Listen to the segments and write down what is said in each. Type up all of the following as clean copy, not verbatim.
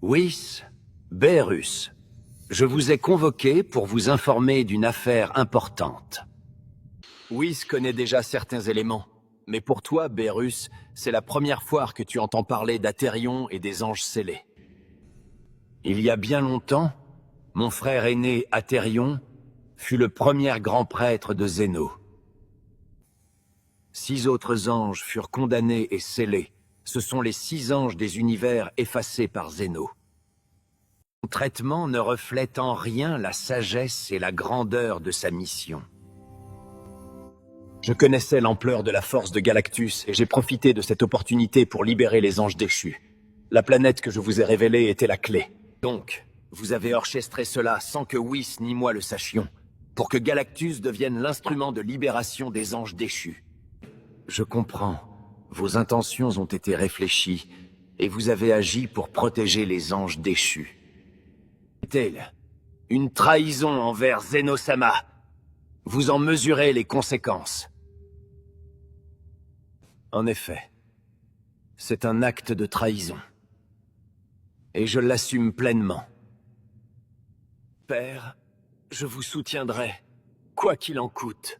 Whis, Berus, je vous ai convoqué pour vous informer d'une affaire importante. Whis connaît déjà certains éléments, mais pour toi, Berus, c'est la première fois que tu entends parler d'Atherion et des anges scellés. Il y a bien longtemps, mon frère aîné Atherion fut le premier grand prêtre de Zéno. 6 autres anges furent condamnés et scellés. Ce sont les 6 anges des univers effacés par Zéno. Son traitement ne reflète en rien la sagesse et la grandeur de sa mission. Je connaissais l'ampleur de la force de Galactus et j'ai profité de cette opportunité pour libérer les anges déchus. La planète que je vous ai révélée était la clé. Donc, vous avez orchestré cela sans que Whis ni moi le sachions, pour que Galactus devienne l'instrument de libération des anges déchus. Je comprends. Vos intentions ont été réfléchies, et vous avez agi pour protéger les anges déchus. C'était une trahison envers Zeno-sama. Vous en mesurez les conséquences. En effet, c'est un acte de trahison. Et je l'assume pleinement. Père, je vous soutiendrai, quoi qu'il en coûte.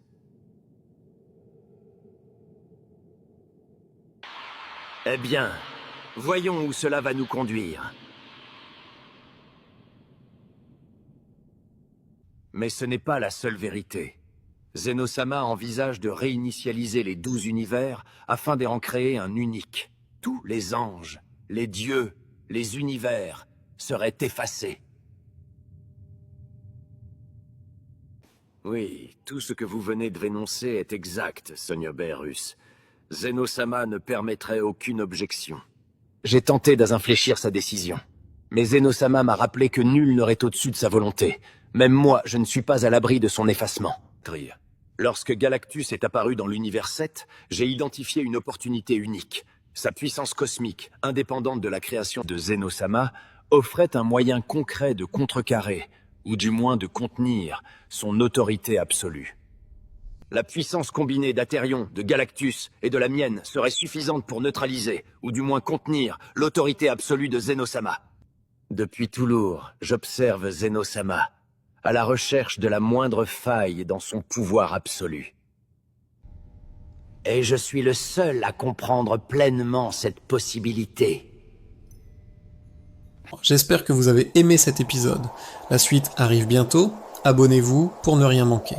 Eh bien, voyons où cela va nous conduire. Mais ce n'est pas la seule vérité. Zeno-sama envisage de réinitialiser les 12 univers afin d'en créer un unique. Tous les anges, les dieux, les univers seraient effacés. Oui, tout ce que vous venez de énoncer est exact, Seigneur Berus. Zeno-sama ne permettrait aucune objection. J'ai tenté d'infléchir sa décision. Mais Zeno-sama m'a rappelé que nul n'aurait au-dessus de sa volonté. Même moi, je ne suis pas à l'abri de son effacement. Lorsque Galactus est apparu dans l'univers 7, j'ai identifié une opportunité unique. Sa puissance cosmique, indépendante de la création de Zeno-sama, offrait un moyen concret de contrecarrer, ou du moins de contenir, son autorité absolue. La puissance combinée d'Atherion, de Galactus et de la mienne serait suffisante pour neutraliser, ou du moins contenir, l'autorité absolue de Zeno-sama. Depuis toujours, j'observe Zeno-sama, à la recherche de la moindre faille dans son pouvoir absolu. Et je suis le seul à comprendre pleinement cette possibilité. J'espère que vous avez aimé cet épisode. La suite arrive bientôt, abonnez-vous pour ne rien manquer.